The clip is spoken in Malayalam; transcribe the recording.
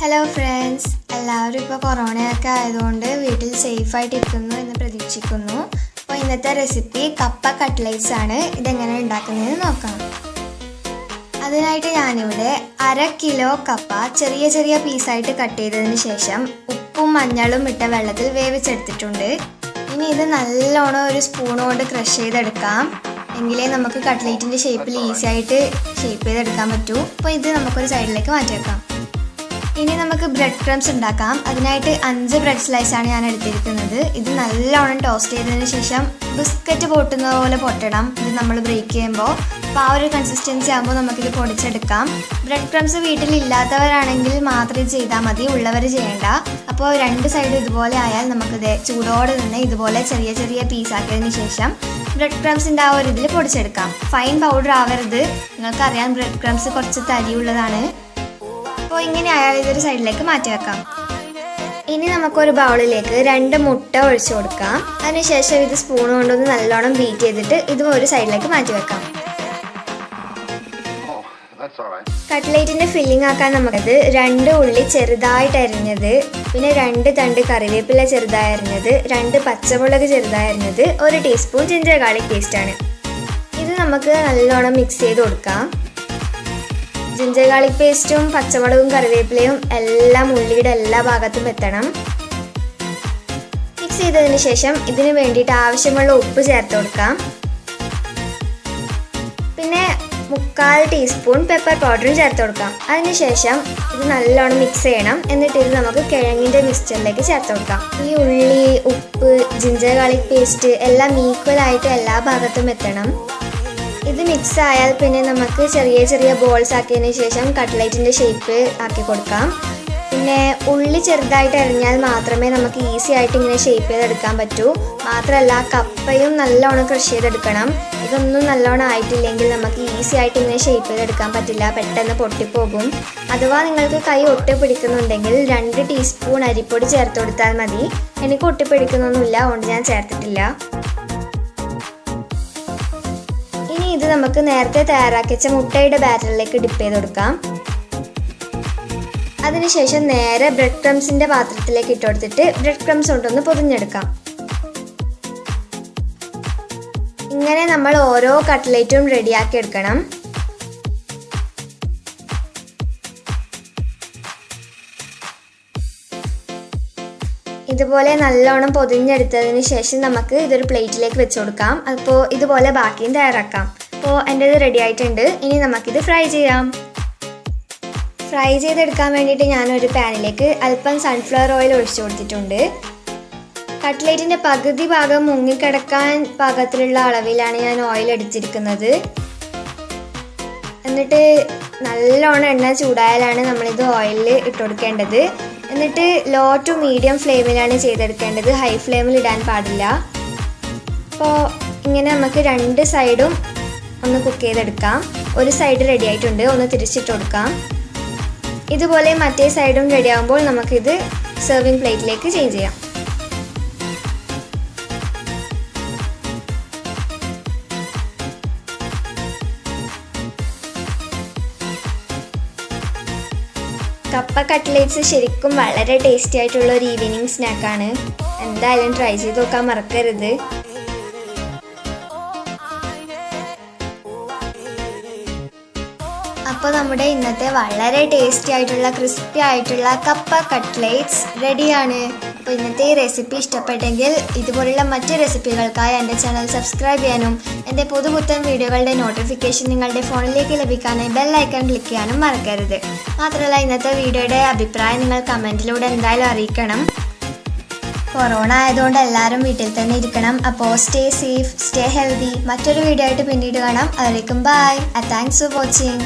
ഹലോ ഫ്രണ്ട്സ്, എല്ലാവരും ഇപ്പോൾ കൊറോണയൊക്കെ ആയതുകൊണ്ട് വീട്ടിൽ സേഫായിട്ട് ഇരിക്കുന്നു എന്ന് പ്രതീക്ഷിക്കുന്നു. അപ്പോൾ ഇന്നത്തെ റെസിപ്പി കപ്പ കട്ട്ലേറ്റ്സ് ആണ്. ഇതെങ്ങനെ ഉണ്ടാക്കുന്നതെന്ന് നോക്കാം. അതിനായിട്ട് ഞാനിവിടെ 1/2 കിലോ കപ്പ ചെറിയ ചെറിയ പീസായിട്ട് കട്ട് ചെയ്തതിന് ശേഷം ഉപ്പും മഞ്ഞളും ഇട്ട വെള്ളത്തിൽ വേവിച്ചെടുത്തിട്ടുണ്ട്. ഇനി ഇത് നല്ലോണം ഒരു സ്പൂൺ കൊണ്ട് ക്രഷ് ചെയ്തെടുക്കാം. എങ്കിലേ നമുക്ക് കട്ട്ലേറ്റിൻ്റെ ഷേപ്പിൽ ഈസി ആയിട്ട് ഷേപ്പ് ചെയ്തെടുക്കാൻ പറ്റൂ. അപ്പോൾ ഇത് നമുക്കൊരു സൈഡിലേക്ക് മാറ്റി വെക്കാം. ഇനി നമുക്ക് ബ്രെഡ് ക്രംസ് ഉണ്ടാക്കാം. അതിനായിട്ട് 5 ബ്രെഡ് സ്ലൈസാണ് ഞാൻ എടുത്തിരിക്കുന്നത്. ഇത് നല്ലോണം ടോസ്റ്റ് ചെയ്തതിന് ശേഷം ബിസ്ക്കറ്റ് പൊട്ടുന്ന പോലെ പൊട്ടണം. ഇത് നമ്മൾ ബ്രേക്ക് ചെയ്യുമ്പോൾ അപ്പോൾ ആ ഒരു കൺസിസ്റ്റൻസി ആകുമ്പോൾ നമുക്കിത് പൊടിച്ചെടുക്കാം. ബ്രെഡ് ക്രംസ് വീട്ടിലില്ലാത്തവരാണെങ്കിൽ മാത്രം ചെയ്താൽ മതി, ഉള്ളവർ ചെയ്യേണ്ട. അപ്പോൾ 2 സൈഡ് ഇതുപോലെ ആയാൽ നമുക്കിത് ചൂടോടെ തന്നെ ഇതുപോലെ ചെറിയ ചെറിയ പീസാക്കിയതിന് ശേഷം ബ്രെഡ് ക്രംസിൻ്റെ ആ ഒരു ഇതിൽ പൊടിച്ചെടുക്കാം. ഫൈൻ പൗഡർ ആവരുത്. നിങ്ങൾക്കറിയാം ബ്രെഡ് ക്രംസ് കുറച്ച് തരിയുള്ളതാണ്. അപ്പോൾ ഇങ്ങനെ ആയാൽ ഇതൊരു സൈഡിലേക്ക് മാറ്റി വെക്കാം. ഇനി നമുക്കൊരു ബൗളിലേക്ക് 2 മുട്ട ഒഴിച്ചു കൊടുക്കാം. അതിനുശേഷം ഇത് സ്പൂൺ കൊണ്ടൊന്ന് നല്ലോണം ബീറ്റ് ചെയ്തിട്ട് ഇതും ഒരു സൈഡിലേക്ക് മാറ്റി വെക്കാം. കട്ട്ലേറ്റിൻ്റെ ഫില്ലിംഗ് ആക്കാൻ നമുക്കത് 2 ഉള്ളി ചെറുതായിട്ട് അരിഞ്ഞത്, പിന്നെ 2 തണ്ട് കറിവേപ്പില ചെറുതായി അരിഞ്ഞത്, 2 പച്ചമുളക് ചെറുതായി അരിഞ്ഞത്, 1 ടീസ്പൂൺ ജിഞ്ചർ ഗാർലിക് പേസ്റ്റാണ്. ഇത് നമുക്ക് നല്ലോണം മിക്സ് ചെയ്ത് കൊടുക്കാം. ജിഞ്ചർ ഗാർലിക് പേസ്റ്റും പച്ചമുളകും കറിവേപ്പിലയും എല്ലാം ഉള്ളിയുടെ എല്ലാ ഭാഗത്തും എത്തണം. മിക്സ് ചെയ്തതിന് ശേഷം ഇതിന് വേണ്ടിയിട്ട് ആവശ്യമുള്ള ഉപ്പ് ചേർത്ത് കൊടുക്കാം. പിന്നെ 3/4 ടീസ്പൂൺ പെപ്പർ പൗഡറും ചേർത്ത് കൊടുക്കാം. അതിനുശേഷം ഇത് നല്ലോണം മിക്സ് ചെയ്യണം. എന്നിട്ട് ഇത് നമുക്ക് കിഴങ്ങിൻ്റെ മിക്സ്ചറിലേക്ക് ചേർത്ത് കൊടുക്കാം. ഈ ഉള്ളി, ഉപ്പ്, ജിഞ്ചർ ഗാർലിക് പേസ്റ്റ് എല്ലാം ഈക്വലായിട്ട് എല്ലാ ഭാഗത്തും എത്തണം. ഇത് മിക്സ് ആയാൽ പിന്നെ നമുക്ക് ചെറിയ ചെറിയ ബോൾസ് ആക്കിയതിന് ശേഷം കട്ട്ലേറ്റിൻ്റെ ഷേപ്പ് ആക്കി കൊടുക്കാം. പിന്നെ ഉള്ളി ചെറുതായിട്ട് അരിഞ്ഞാൽ മാത്രമേ നമുക്ക് ഈസി ആയിട്ട് ഇങ്ങനെ ഷേപ്പ് ചെയ്തെടുക്കാൻ പറ്റൂ. മാത്രമല്ല കപ്പയും നല്ലോണം ക്രഷ് ചെയ്തെടുക്കണം. ഇതൊന്നും നല്ലോണം ആയിട്ടില്ലെങ്കിൽ നമുക്ക് ഈസി ആയിട്ട് ഇങ്ങനെ ഷേപ്പ് ചെയ്തെടുക്കാൻ പറ്റില്ല, പെട്ടെന്ന് പൊട്ടിപ്പോകും. അഥവാ നിങ്ങൾക്ക് കൈ ഒട്ടി പിടിക്കുന്നുണ്ടെങ്കിൽ 2 ടീസ്പൂൺ അരിപ്പൊടി ചേർത്ത് കൊടുത്താൽ മതി. എനിക്ക് ഒട്ടി പിടിക്കുന്നൊന്നുമില്ല, അതുകൊണ്ട് ഞാൻ ചേർത്തിട്ടില്ല. ഇനി ഇത് നമുക്ക് നേരത്തെ തയ്യാറാക്കി വെച്ച മുട്ടയുടെ ബാറ്ററിലേക്ക് ഡിപ്പ് ചെയ്ത് കൊടുക്കാം. അതിനുശേഷം നേരെ ബ്രെഡ് ക്രംസിൻ്റെ പാത്രത്തിലേക്ക് ഇട്ട് കൊടുത്തിട്ട് ബ്രെഡ് ക്രംസ് കൊണ്ടൊന്ന് പൊതിഞ്ഞെടുക്കാം. ഇങ്ങനെ നമ്മൾ ഓരോ കട്ട്ലേറ്റും റെഡിയാക്കി എടുക്കണം. ഇതുപോലെ നല്ലോണം പൊതിഞ്ഞെടുത്തതിന് ശേഷം നമുക്ക് ഇതൊരു പ്ലേറ്റിലേക്ക് വെച്ച് കൊടുക്കാം. അപ്പോൾ ഇതുപോലെ ബാക്കിയും തയ്യാറാക്കാം. അപ്പോൾ എൻ്റെ ഇത് റെഡി ആയിട്ടുണ്ട്. ഇനി നമുക്കിത് ഫ്രൈ ചെയ്യാം. ഫ്രൈ ചെയ്തെടുക്കാൻ വേണ്ടിയിട്ട് ഞാനൊരു പാനിലേക്ക് അല്പം സൺഫ്ലവർ ഓയിൽ ഒഴിച്ചു കൊടുത്തിട്ടുണ്ട്. കട്ട്ലേറ്റിൻ്റെ പകുതി ഭാഗം മുങ്ങിക്കിടക്കാൻ പാകത്തിലുള്ള അളവിലാണ് ഞാൻ ഓയിൽ എടുത്തിരിക്കുന്നത്. എന്നിട്ട് നല്ലോണം എണ്ണ ചൂടായാലാണ് നമ്മളിത് ഓയിലിൽ ഇട്ട് കൊടുക്കേണ്ടത്. എന്നിട്ട് ലോ ടു മീഡിയം ഫ്ലെയിമിലാണ് ചെയ്തെടുക്കേണ്ടത്, ഹൈ ഫ്ലെയിമിൽ ഇടാൻ പാടില്ല. അപ്പോൾ ഇങ്ങനെ നമുക്ക് 2 സൈഡും ഒന്ന് കുക്ക് ചെയ്തെടുക്കാം. ഒരു സൈഡ് റെഡി ആയിട്ടുണ്ട്, ഒന്ന് തിരിച്ചിട്ട് കൊടുക്കാം. ഇതുപോലെ മറ്റേ സൈഡും റെഡി ആകുമ്പോൾ നമുക്കിത് സെർവിങ് പ്ലേറ്റിലേക്ക് ചേഞ്ച് ചെയ്യാം. കപ്പ കട്ട്ലേറ്റ്സ് ശരിക്കും വളരെ ടേസ്റ്റി ആയിട്ടുള്ള ഒരു ഈവനിങ് സ്നാക്കാണ്. എന്തായാലും ട്രൈ ചെയ്ത് നോക്കാൻ മറക്കരുത്. അപ്പോൾ നമ്മുടെ ഇന്നത്തെ വളരെ ടേസ്റ്റി ആയിട്ടുള്ള ക്രിസ്പി ആയിട്ടുള്ള കപ്പ കട്ട്ലേറ്റ്സ് റെഡിയാണ്. അപ്പോൾ ഇന്നത്തെ ഈ റെസിപ്പി ഇഷ്ടപ്പെട്ടെങ്കിൽ ഇതുപോലുള്ള മറ്റ് റെസിപ്പികൾക്കായി എൻ്റെ ചാനൽ സബ്സ്ക്രൈബ് ചെയ്യാനും എൻ്റെ പുതുപുത്തൻ വീഡിയോകളുടെ നോട്ടിഫിക്കേഷൻ നിങ്ങളുടെ ഫോണിലേക്ക് ലഭിക്കാനായി ബെൽ ഐക്കൺ ക്ലിക്ക് ചെയ്യാനും മറക്കരുത്. മാത്രമല്ല ഇന്നത്തെ വീഡിയോയുടെ അഭിപ്രായം നിങ്ങൾ കമൻറ്റിലൂടെ എന്തായാലും അറിയിക്കണം. കൊറോണ ആയതുകൊണ്ട് എല്ലാവരും വീട്ടിൽ തന്നെ ഇരിക്കണം. അപ്പോൾ സ്റ്റേ സേഫ്, സ്റ്റേ ഹെൽത്തി. മറ്റൊരു വീഡിയോ ആയിട്ട് പിന്നീട് കാണാം. അതിലേക്കും ബൈ. Thanks for watching.